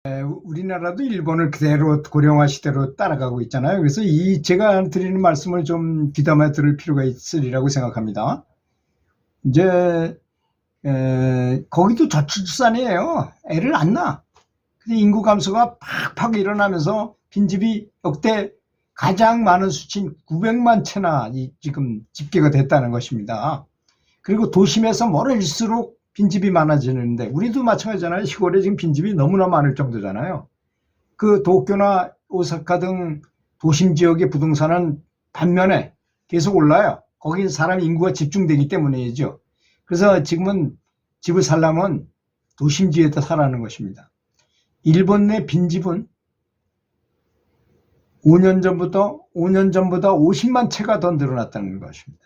우리나라도 일본을 그대로 고령화 시대로 따라가고 있잖아요. 그래서 제가 드리는 말씀을 좀 귀담아 들을 필요가 있으리라고 생각합니다. 이제 거기도 저출산이에요. 애를 안 낳아. 근데 인구 감소가 팍팍 일어나면서 빈집이 역대 가장 많은 수치인 900만 채나 지금 집계가 됐다는 것입니다. 그리고 도심에서 멀어질수록 빈집이 많아지는데 우리도 마찬가지잖아요. 시골에 지금 빈집이 너무나 많을 정도잖아요. 그 도쿄나 오사카 등 도심 지역의 부동산은 반면에 계속 올라요. 거긴 사람 인구가 집중되기 때문이죠. 그래서 지금은 집을 살려면 도심지에다 살라는 것입니다. 일본 내 빈집은 5년 전보다 50만 채가 더 늘어났다는 것입니다.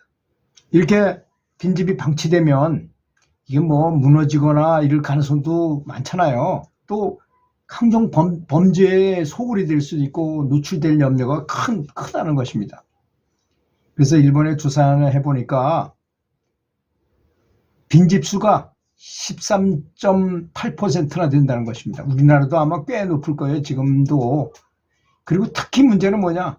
이렇게 빈집이 방치되면 이게 뭐 무너지거나 이럴 가능성도 많잖아요. 또 강경 범죄에 소굴이 될 수도 있고 노출될 염려가 크다는 것입니다. 그래서 일본에 조사를 해보니까 빈집 수가 13.8%나 된다는 것입니다. 우리나라도 아마 꽤 높을 거예요, 지금도. 그리고 특히 문제는 뭐냐,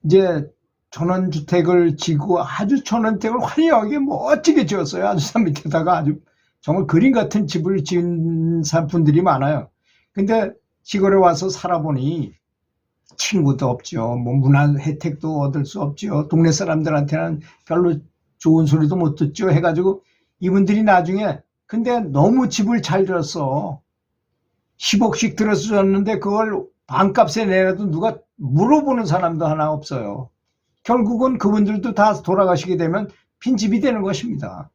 이제 전원주택을 지고 아주 전원주택을 화려하게 멋지게 지었어요. 아주 산 밑에다가 아주 정말 그림 같은 집을 지은 분들이 많아요. 근데 시골에 와서 살아보니 친구도 없죠. 뭐 문화 혜택도 얻을 수 없죠. 동네 사람들한테는 별로 좋은 소리도 못 듣죠. 해가지고 이분들이 나중에 근데 너무 집을 잘 지었어. 10억씩 들어서 줬는데 그걸 반값에 내놔도 누가 물어보는 사람도 하나 없어요. 결국은 그분들도 다 돌아가시게 되면 빈집이 되는 것입니다.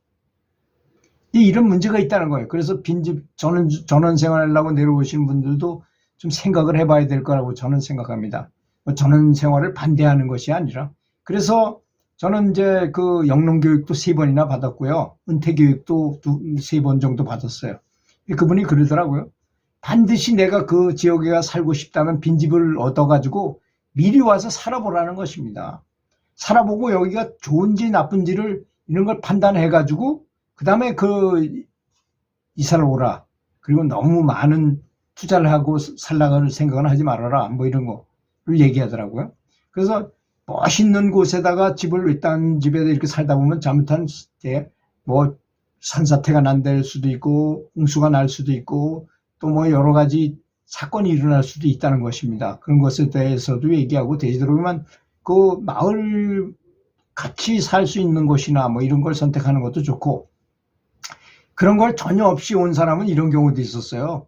이런 문제가 있다는 거예요. 그래서 빈집 전원 생활하려고 내려오신 분들도 좀 생각을 해봐야 될 거라고 저는 생각합니다. 전원 생활을 반대하는 것이 아니라. 그래서 저는 이제 그 영농교육도 3번이나 받았고요. 은퇴교육도 3번 정도 받았어요. 그분이 그러더라고요. 반드시 내가 그 지역에 살고 싶다면 빈집을 얻어가지고 미리 와서 살아보라는 것입니다. 살아보고 여기가 좋은지 나쁜지를 이런 걸 판단해가지고 그 다음에 이사를 오라. 그리고 너무 많은 투자를 하고 살라갈 생각은 하지 말아라. 뭐 이런 거를 얘기하더라고요. 그래서 멋있는 곳에다가 집을 외딴 집에다 이렇게 살다 보면 잘못한 때 뭐 산사태가 난될 수도 있고 홍수가 날 수도 있고 또 뭐 여러 가지 사건이 일어날 수도 있다는 것입니다. 그런 것에 대해서도 얘기하고 되도록이면 그 마을 같이 살 수 있는 곳이나 뭐 이런 걸 선택하는 것도 좋고 그런 걸 전혀 없이 온 사람은 이런 경우도 있었어요.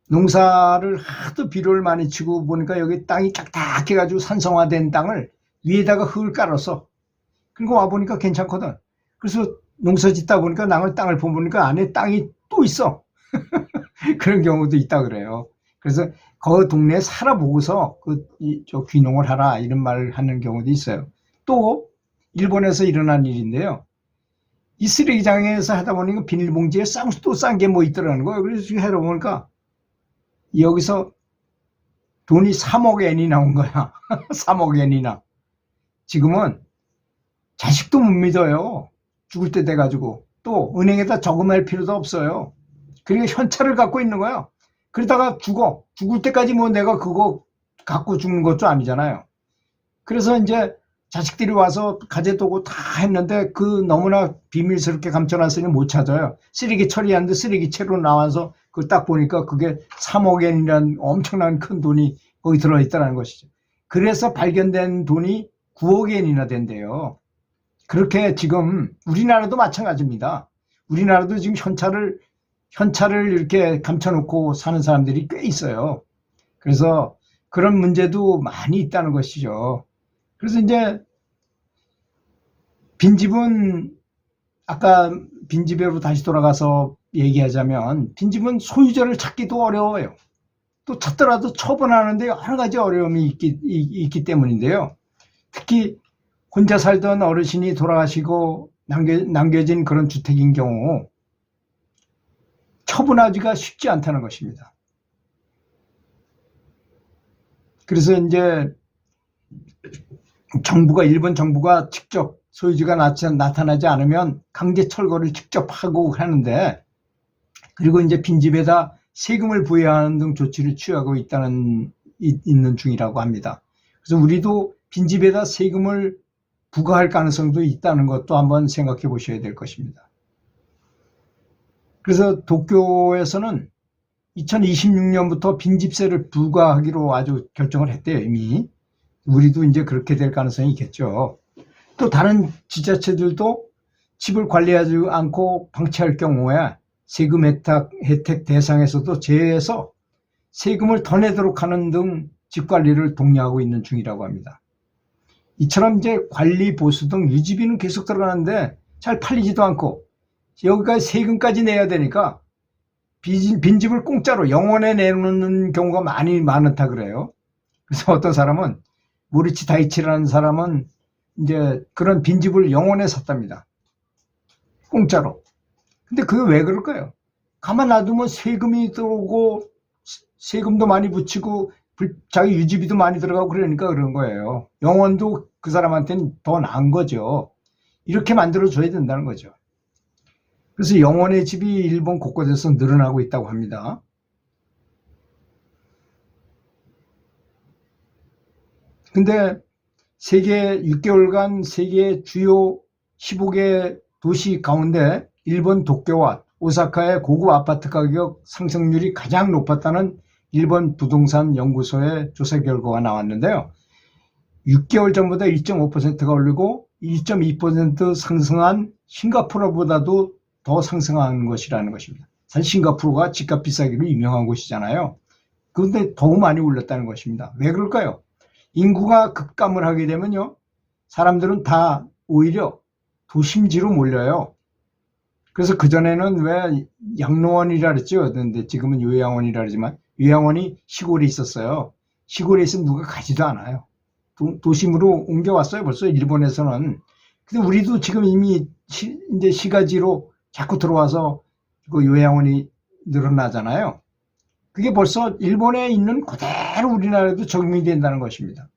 농사를 하도 비료를 많이 치고 보니까 여기 땅이 딱딱해가지고 산성화된 땅을 위에다가 흙을 깔았어. 그리고 와보니까 괜찮거든. 그래서 농사 짓다 보니까 땅을 보니까 안에 땅이 또 있어. 그런 경우도 있다 그래요. 그래서 그 동네에 살아보고서 귀농을 하라 이런 말을 하는 경우도 있어요. 또 일본에서 일어난 일인데요. 이 쓰레기장에서 하다 보니까 비닐봉지에 또 싼 게 뭐 있더라는 거예요. 그래서 지금 해보니까 여기서 돈이 3억 엔이 나온 거야. 3억 엔이나. 지금은 자식도 못 믿어요. 죽을 때 돼가지고. 또 은행에다 저금할 필요도 없어요. 그러니까 현찰을 갖고 있는 거야. 그러다가 죽어. 죽을 때까지 뭐 내가 그거 갖고 죽는 것도 아니잖아요. 그래서 이제 자식들이 와서 가재도구 다 했는데 너무나 비밀스럽게 감춰놨으니 못 찾아요. 쓰레기 처리하는데 쓰레기채로 나와서 그걸 딱 보니까 그게 3억 엔이라는 엄청난 큰 돈이 거기 들어있다는 것이죠. 그래서 발견된 돈이 9억 엔이나 된대요. 그렇게 지금 우리나라도 마찬가지입니다. 우리나라도 지금 현찰을 이렇게 감춰놓고 사는 사람들이 꽤 있어요. 그래서 그런 문제도 많이 있다는 것이죠. 그래서 이제 빈집은 아까 빈집으로 다시 돌아가서 얘기하자면 빈집은 소유자를 찾기도 어려워요. 또 찾더라도 처분하는데 여러 가지 어려움이 있기 때문인데요. 특히 혼자 살던 어르신이 돌아가시고 남겨진 그런 주택인 경우 처분하기가 쉽지 않다는 것입니다. 그래서 이제 일본 정부가 직접 소유주가 나타나지 않으면 강제 철거를 직접 하고 하는데, 그리고 이제 빈집에다 세금을 부여하는 등 조치를 취하고 있는 중이라고 합니다. 그래서 우리도 빈집에다 세금을 부과할 가능성도 있다는 것도 한번 생각해 보셔야 될 것입니다. 그래서 도쿄에서는 2026년부터 빈집세를 부과하기로 아주 결정을 했대요, 이미. 우리도 이제 그렇게 될 가능성이 있겠죠. 또 다른 지자체들도 집을 관리하지 않고 방치할 경우에 세금 혜택 대상에서도 제외해서 세금을 더 내도록 하는 등 집 관리를 독려하고 있는 중이라고 합니다. 이처럼 이제 관리, 보수 등 유지비는 계속 들어가는데 잘 팔리지도 않고 여기까지 세금까지 내야 되니까 빈집을 공짜로 영원에 내놓는 경우가 많다 그래요. 그래서 어떤 사람은 모리치 다이치라는 사람은 이제 그런 빈집을 영원에 샀답니다. 공짜로. 근데 그게 왜 그럴까요? 가만 놔두면 세금이 들어오고 세금도 많이 붙이고 자기 유지비도 많이 들어가고 그러니까 그런 거예요. 영원도 그 사람한테는 더 나은 거죠. 이렇게 만들어줘야 된다는 거죠. 그래서 영원의 집이 일본 곳곳에서 늘어나고 있다고 합니다. 근데 6개월간 세계 주요 15개 도시 가운데 일본 도쿄와 오사카의 고급 아파트 가격 상승률이 가장 높았다는 일본 부동산 연구소의 조사 결과가 나왔는데요. 6개월 전보다 1.5%가 오르고 1.2% 상승한 싱가포르보다도 더 상승한 것이라는 것입니다. 사실 싱가포르가 집값 비싸기로 유명한 곳이잖아요. 그런데 더욱 많이 올랐다는 것입니다. 왜 그럴까요? 인구가 급감을 하게 되면요, 사람들은 다 오히려 도심지로 몰려요. 그래서 그전에는 왜 양로원이라 그랬죠. 근데 지금은 요양원이라 그러지만 요양원이 시골에 있었어요. 시골에 있으면 누가 가지도 않아요. 도심으로 옮겨왔어요. 벌써 일본에서는. 근데 우리도 지금 이미 이제 시가지로 자꾸 들어와서 그 요양원이 늘어나잖아요. 그게 벌써 일본에 있는 그대로 우리나라에도 적용이 된다는 것입니다.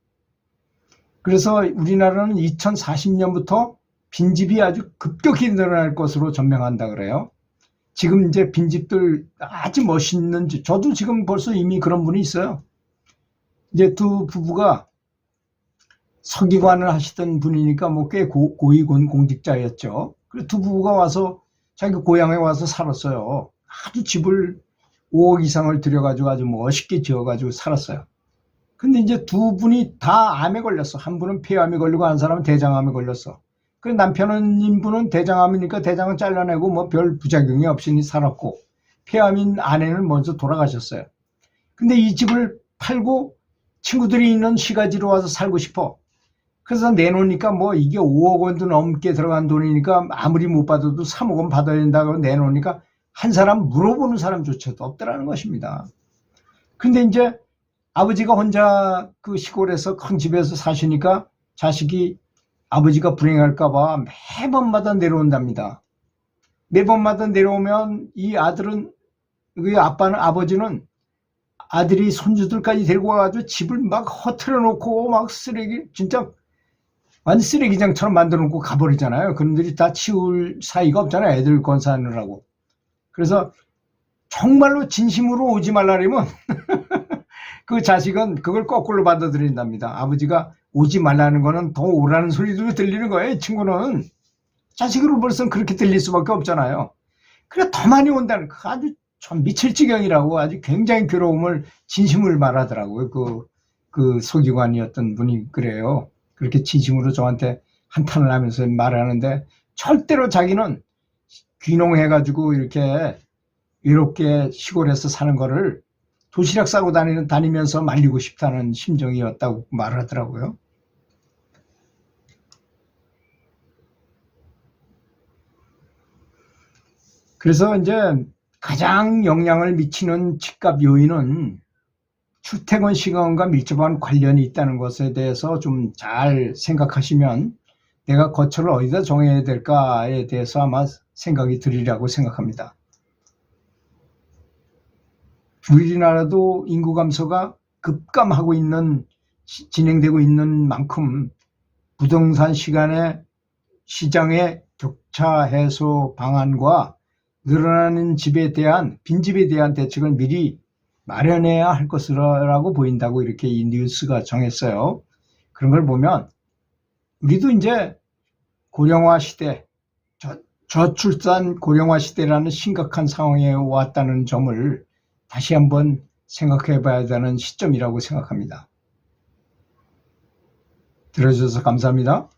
그래서 우리나라는 2040년부터 빈집이 아주 급격히 늘어날 것으로 전망한다 그래요. 지금 이제 빈집들 아주 멋있는 집, 저도 지금 벌써 이미 그런 분이 있어요. 이제 두 부부가 서기관을 하시던 분이니까 뭐 꽤 고위군 공직자였죠. 그래서 두 부부가 와서 자기 고향에 와서 살았어요. 아주 집을 5억 이상을 들여가지고 아주 멋있게 지어가지고 살았어요. 근데 이제 두 분이 다 암에 걸렸어. 한 분은 폐암에 걸리고 한 사람은 대장암에 걸렸어. 그 남편인 분은 대장암이니까 대장은 잘라내고 뭐 별 부작용이 없이 살았고, 폐암인 아내는 먼저 돌아가셨어요. 근데 이 집을 팔고 친구들이 있는 시가지로 와서 살고 싶어. 그래서 내놓으니까 뭐 이게 5억 원도 넘게 들어간 돈이니까 아무리 못 받아도 3억 원 받아야 된다고 내놓으니까 한 사람 물어보는 사람조차도 없더라는 것입니다. 근데 이제 아버지가 혼자 그 시골에서 큰 집에서 사시니까 자식이 아버지가 불행할까봐 매번마다 내려온답니다. 매번마다 내려오면 이 아들은, 아버지는 아들이 손주들까지 데리고 와가지고 집을 막 허틀어 놓고 막 진짜 완전 쓰레기장처럼 만들어 놓고 가버리잖아요. 그놈들이 다 치울 사이가 없잖아요. 애들 건사하느라고. 그래서 정말로 진심으로 오지 말라면 그 자식은 그걸 거꾸로 받아들인답니다. 아버지가 오지 말라는 거는 더 오라는 소리도 들리는 거예요. 이 친구는. 자식으로서는 그렇게 들릴 수밖에 없잖아요. 그래 더 많이 온다는 거 아주 참 미칠 지경이라고 아주 굉장히 괴로움을 진심을 말하더라고요. 그 소기관이었던 분이 그래요. 그렇게 진심으로 저한테 한탄을 하면서 말하는데 절대로 자기는 귀농해가지고 이렇게 외롭게 시골에서 사는 거를 도시락 싸고 다니면서 말리고 싶다는 심정이었다고 말하더라고요. 그래서 이제 가장 영향을 미치는 집값 요인은 주택원 시간과 밀접한 관련이 있다는 것에 대해서 좀 잘 생각하시면 내가 거처를 어디다 정해야 될까에 대해서 아마 생각이 들리라고 생각합니다. 우리나라도 인구 감소가 급감하고 진행되고 있는 만큼 부동산 시장의 격차 해소 방안과 늘어나는 집에 대한 빈집에 대한 대책을 미리 마련해야 할 것이라고 보인다고 이렇게 이 뉴스가 정했어요. 그런 걸 보면 우리도 이제 고령화 시대, 저출산 고령화 시대라는 심각한 상황에 왔다는 점을 다시 한번 생각해 봐야 되는 시점이라고 생각합니다. 들어주셔서 감사합니다.